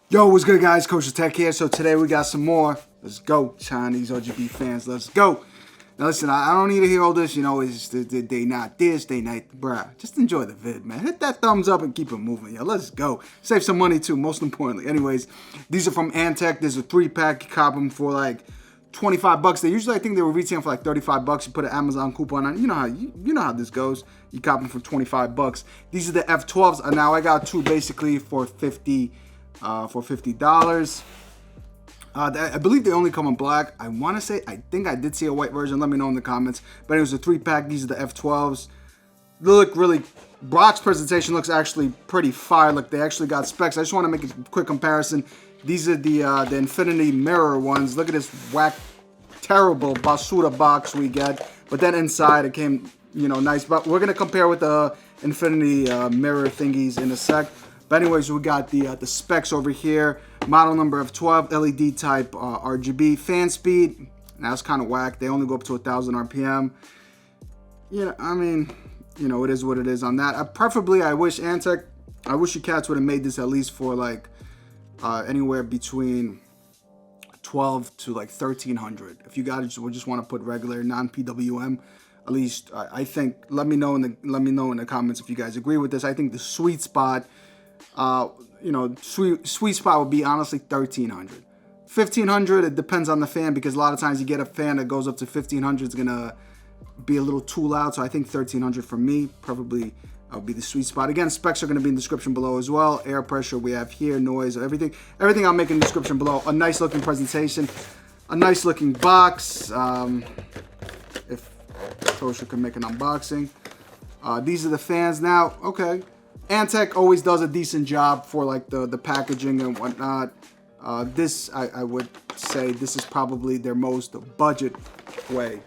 Yo, what's good, guys? KosherTech here. So today we got some more. Let's go, Chinese RGB fans. Let's go. Now listen, I don't need to hear all this. You know, it's they not this, they not bruh. Just enjoy the vid, man. Hit that thumbs up and keep it moving, yo. Let's go. Save some money too, most importantly. Anyways, these are from Antec. There's a 3-pack. You cop them for like 25 bucks. They usually, I think they were retailing for like 35 bucks. You put an Amazon coupon on. You know how this goes. You cop them for 25 bucks. These are the F12s. And now I got two basically for $50. I believe they only come in black. I think I did see a white version. Let me know in the comments. But it was a 3-pack. These are the F12s. They look really, Brock's presentation looks actually pretty fire. Look, they actually got specs. I just want to make a quick comparison. These are the infinity mirror ones. Look at this whack, terrible basura box we get. But then inside it came, nice. But we're going to compare with the infinity mirror thingies in a sec. But anyways, we got the specs over here. Model number of 12, LED type RGB. Fan speed, that's kind of whack. They only go up to 1,000 RPM. It is what it is on that. Preferably, I wish you cats would have made this at least for like anywhere between 12 to like 1,300. If you guys just want to put regular non-PWM, at least I think. Let me know in the comments if you guys agree with this. I think the sweet spot. Sweet spot would be honestly 1,300. 1,500, it depends on the fan, because a lot of times you get a fan that goes up to 1,500, it's gonna be a little too loud. So I think 1,300 for me probably would be the sweet spot. Again, specs are gonna be in the description below as well. Air pressure we have here, noise, everything I'll make in the description below. A nice looking presentation, a nice looking box. If Kosher can make an unboxing. These are the fans now. Okay. Antec always does a decent job for like the packaging and whatnot. This, I would say, this is probably their most budget way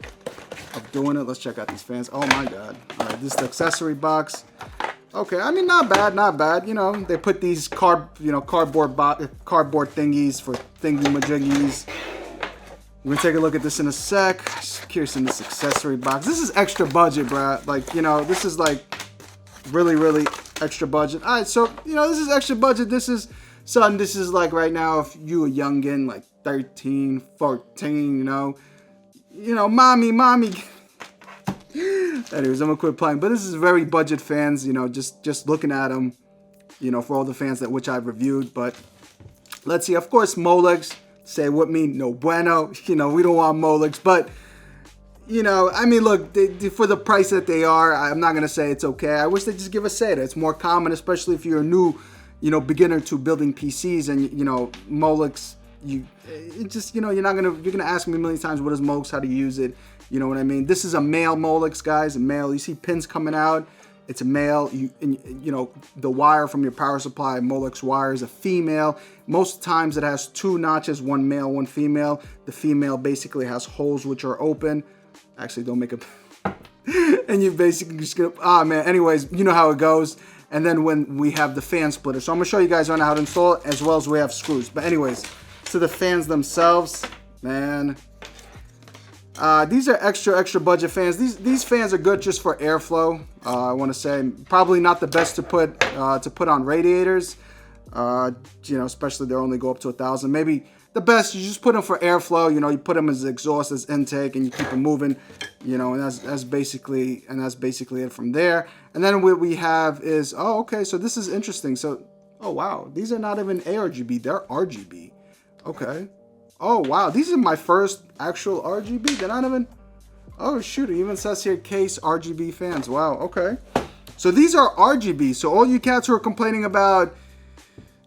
of doing it. Let's check out these fans. Oh my God. All right, this is the accessory box. Okay, I mean, not bad. They put these cardboard thingies for thingy-majiggies. We're gonna take a look at this in a sec. Just curious in this accessory box. This is extra budget, bruh. Like, this is like really extra budget. All right, so this is extra budget. This is like right now, if you a youngin, like 13, 14, mommy. Anyways, I'm gonna quit playing. But this is very budget fans. Just looking at them, for all the fans that which I've reviewed. But let's see. Of course, Molex. Say with me, no bueno. We don't want Molex, but. Look, for the price that they are, I'm not going to say it's okay. I wish they'd just give us SATA. It's more common, especially if you're a new, beginner to building PCs and, Molex, you're going to ask me a million times, what is Molex, how to use it? You know what I mean? This is a male Molex, guys, a male. You see pins coming out. It's a male. The wire from your power supply, Molex wire, is a female. Most times it has 2 notches, one male, one female. The female basically has holes which are open. Actually, don't make a and you basically just get anyways, you know how it goes. And then when we have the fan splitter, so I'm gonna show you guys on how to install it, as well as we have screws. But anyways, to the fans themselves, man, these are extra budget fans. These fans are good just for airflow. I want to say probably not the best to put on radiators. Especially they only go up to 1,000. Maybe the best, you just put them for airflow. You put them as exhaust, as intake, and you keep them moving. And that's basically it from there. And then what we have is, okay, so this is interesting. So, oh wow, these are not even ARGB, they're RGB. Okay. Oh wow, these are my first actual RGB. They're not even. Oh shoot, it even says here case RGB fans. Wow. Okay. So these are RGB. So all you cats who are complaining about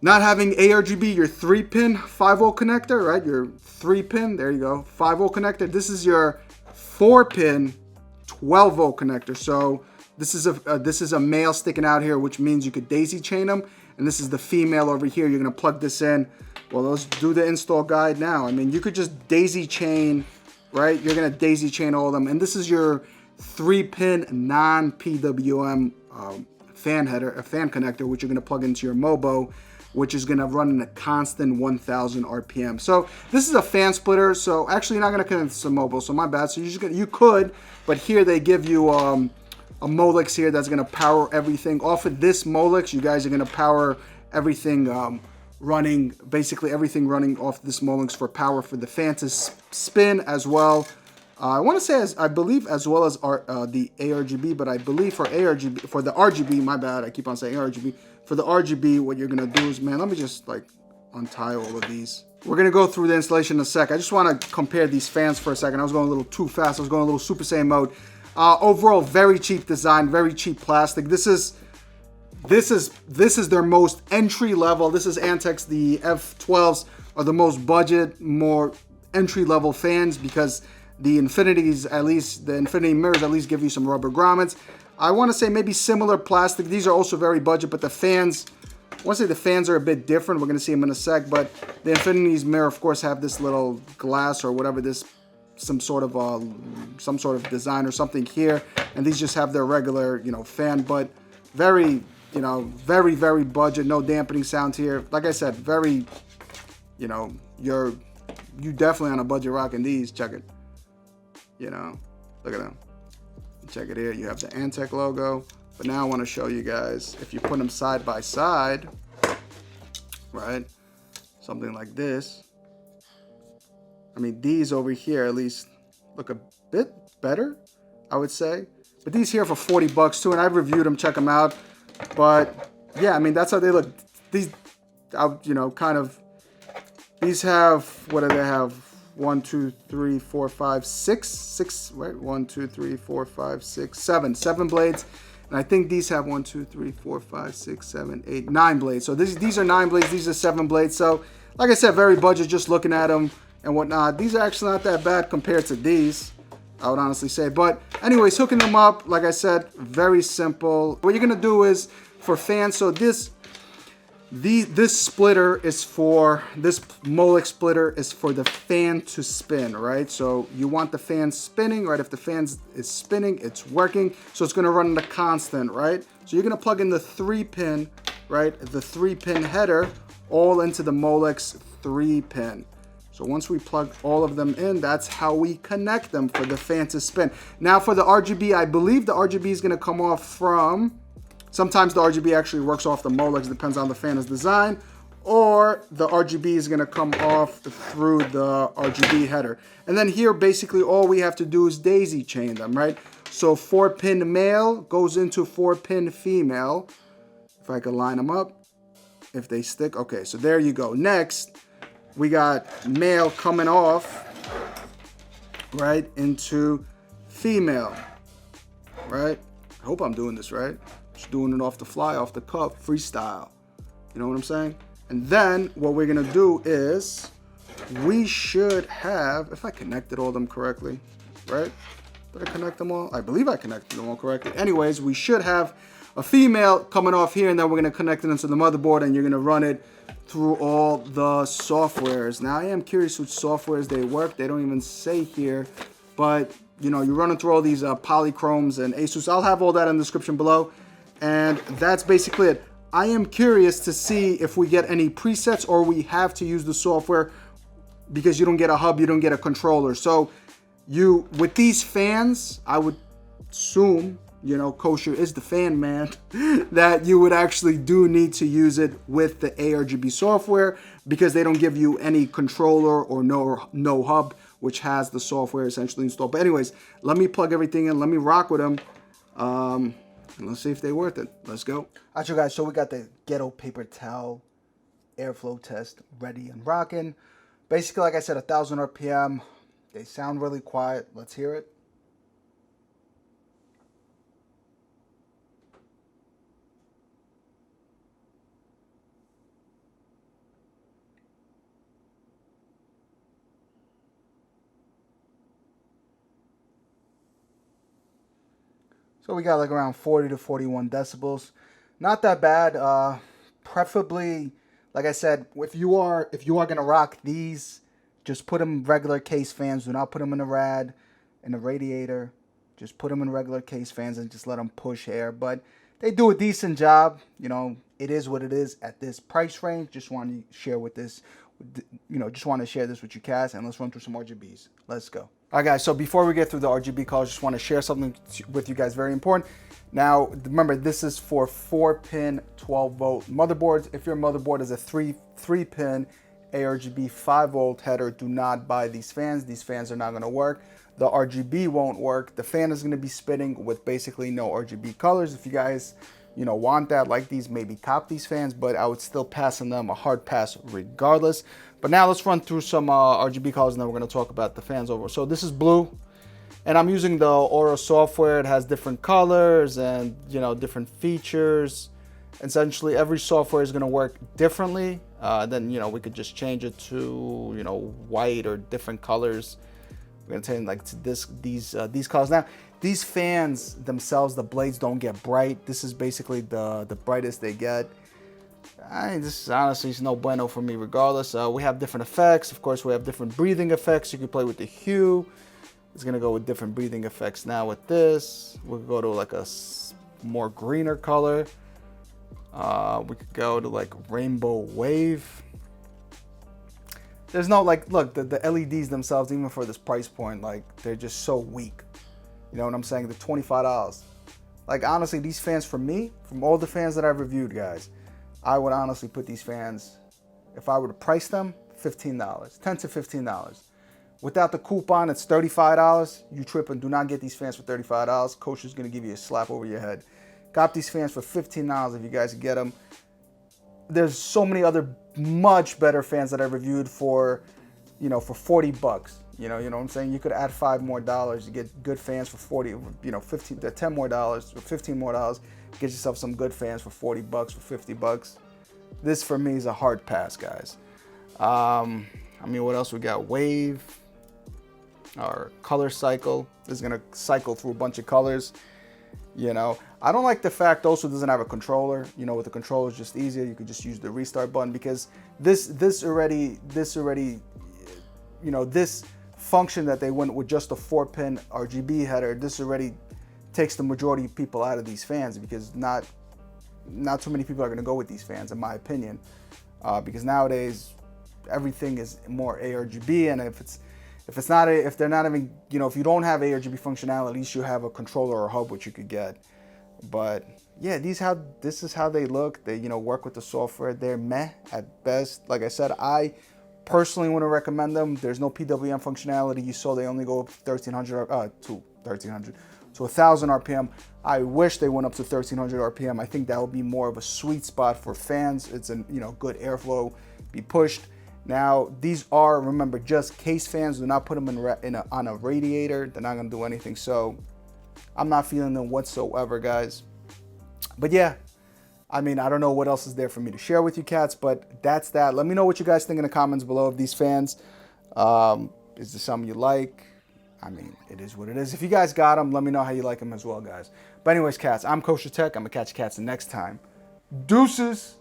not having ARGB, your 3-pin 5-volt connector, right? Your 3-pin, there you go, 5-volt connector. This is your 4-pin 12-volt connector. So this is a male sticking out here, which means you could daisy chain them. And this is the female over here. You're gonna plug this in. Well, let's do the install guide now. I mean, you could just daisy chain, right? You're gonna daisy chain all of them. And this is your 3-pin non-PWM fan header, a fan connector, which you're gonna plug into your Mobo, which is gonna run in a constant 1,000 RPM. So this is a fan splitter. So actually, you're not gonna connect to Mobo. So my bad. So you could, but here they give you a Molex here that's gonna power everything. Off of this Molex, you guys are gonna power everything running, basically everything running off this Molex for power for the fan to spin as well. I want to say, I believe, as well as the ARGB, but I believe for the RGB, my bad, I keep on saying ARGB. For the RGB, what you're going to do is, man, let me just like untie all of these. We're going to go through the installation in a sec. I just want to compare these fans for a second. I was going a little too fast. I was going a little Super Saiyan mode. Overall, very cheap design, very cheap plastic. This is their most entry level. This is Antec's, the F12s are the most budget, more entry level fans, because the Infinities, at least the Infinity mirrors, at least give you some rubber grommets. I want to say maybe similar plastic. These are also very budget, but the fans, I want to say the fans are a bit different. We're going to see them in a sec, but the Infinities mirror, of course, have this little glass or whatever, this some sort of design or something here, and these just have their regular, you know, fan, but very, you know, very, very budget, no dampening sounds here. Like I said, very, you know, you definitely on a budget rocking these. Check it. You know, look at them. Check it here. You have the Antec logo. But now I want to show you guys, if you put them side by side, right? Something like this. I mean, these over here at least look a bit better, I would say. But these here for 40 bucks too, and I've reviewed them. Check them out. But yeah, I mean, that's how they look. These, you know, kind of. These have, what do they have? 1, 2, 3, 4, 5, 6. Right? 1, 2, 3, 4, 5, 6, 7. 7 blades. And I think these have 1, 2, 3, 4, 5, 6, 7, 8, 9 blades. So these are 9 blades. These are 7 blades. So, like I said, very budget. Just looking at them and whatnot. These are actually not that bad compared to these, I would honestly say. But anyways, hooking them up, like I said, very simple. What you're gonna do is for fans. So this splitter is for, this Molex splitter is for the fan to spin, right? So you want the fan spinning, right? If the fan is spinning, it's working. So it's gonna run in the constant, right? So you're gonna plug in the 3-pin, right? The 3-pin header all into the Molex 3-pin. So once we plug all of them in, that's how we connect them for the fan to spin. Now for the RGB, I believe the RGB is gonna come off from, sometimes the RGB actually works off the Molex, depends on the fan's design, or the RGB is gonna come off through the RGB header. And then here, basically all we have to do is daisy chain them, right? So 4-pin male goes into 4-pin female. If I could line them up, if they stick, okay, so there you go. Next, we got male coming off, right, into female, right? I hope I'm doing this right. Just doing it off the fly, off the cuff, freestyle. You know what I'm saying? And then what we're gonna do is we should have, if I connected all of them correctly, right? Did I connect them all? I believe I connected them all correctly. Anyways, we should have a female coming off here, and then we're gonna connect it into the motherboard, and you're gonna run it through all the softwares. Now I am curious which softwares they work. They don't even say here, but you know, you're running through all these Polychromes and Asus. I'll have all that in the description below. And that's basically it. I am curious to see if we get any presets or we have to use the software, because you don't get a hub, you don't get a controller. So you, with these fans, I would assume, you know, Kosher is the fan man, that you would actually do need to use it with the ARGB software, because they don't give you any controller or no hub, which has the software essentially installed. But anyways, let me plug everything in. Let me rock with them. And let's see if they're worth it. Let's go. All right, you guys, so we got the ghetto paper towel airflow test ready and rocking. Basically, like I said, 1,000 RPM. They sound really quiet. Let's hear it. So we got like around 40 to 41 decibels. Not that bad. Preferably, like I said, if you are gonna rock these, just put them regular case fans. Do not put them in a radiator. Just put them in regular case fans and just let them push air. But they do a decent job. You know, it is what it is at this price range. Just want to share with this, you know, just want to share this with you guys, and let's run through some RGBs. Let's go. All right, guys, so before we get through the RGB colors, just want to share something with you guys, very important. Now, remember, this is for 4-pin 12-volt motherboards. If your motherboard is a 3-pin ARGB 5-volt header, do not buy these fans. These fans are not going to work. The RGB won't work. The fan is going to be spinning with basically no RGB colors. If you guys, want that, like these, maybe cop these fans, but I would still pass on them, a hard pass regardless. But now let's run through some RGB colors, and then we're going to talk about the fans over. So this is blue, and I'm using the Aura software. It has different colors and, different features. Essentially, every software is going to work differently. Then, we could just change it to, white or different colors. We're going to change like to these colors. Now, these fans themselves, the blades don't get bright. This is basically the brightest they get. This is honestly no bueno for me regardless. We have different effects. Of course, we have different breathing effects. You can play with the hue. It's going to go with different breathing effects. Now with this, we'll go to like a more greener color. We could go to like rainbow wave. There's no look, the LEDs themselves, even for this price point, they're just so weak. You know what I'm saying? They're $25. Honestly, these fans for me, from all the fans that I've reviewed, guys, I would honestly put these fans, if I were to price them, $15, $10 to $15. Without the coupon, it's $35. You tripping, do not get these fans for $35. Kosher's gonna give you a slap over your head. Got these fans for $15 if you guys get them. There's so many other much better fans that I've reviewed for, for 40 bucks. You know what I'm saying? You could add $5 more to get good fans for 40, 15, $10 more, or $15 more. Get yourself some good fans for 40 bucks, for 50 bucks. This for me is a hard pass, guys. What else we got? Wave, our color cycle. This is gonna cycle through a bunch of colors. I don't like the fact also doesn't have a controller. With the controller it's just easier. You could just use the restart button, because this function that they went with just a 4-pin RGB header, this already takes the majority of people out of these fans, because not too many people are going to go with these fans, in my opinion, because nowadays everything is more ARGB, and if they're not even, if you don't have ARGB functionality, at least you have a controller or a hub which you could get. But yeah, this is how they look. They work with the software. They're meh at best. Like I said, I personally want to recommend them. There's no PWM functionality. You saw they only go up to 1,300 to 1,000 RPM. I wish they went up to 1,300 RPM. I think that would be more of a sweet spot for fans. It's a good airflow, be pushed. Now these are, remember, just case fans. Do not put them on a radiator. They're not gonna do anything. So I'm not feeling them whatsoever, guys. But yeah, I don't know what else is there for me to share with you cats, but that's that. Let me know what you guys think in the comments below of these fans. Is this something you like? It is what it is. If you guys got them, let me know how you like them as well, guys. But anyways, cats, I'm KosherTech. I'm gonna catch you cats the next time. Deuces.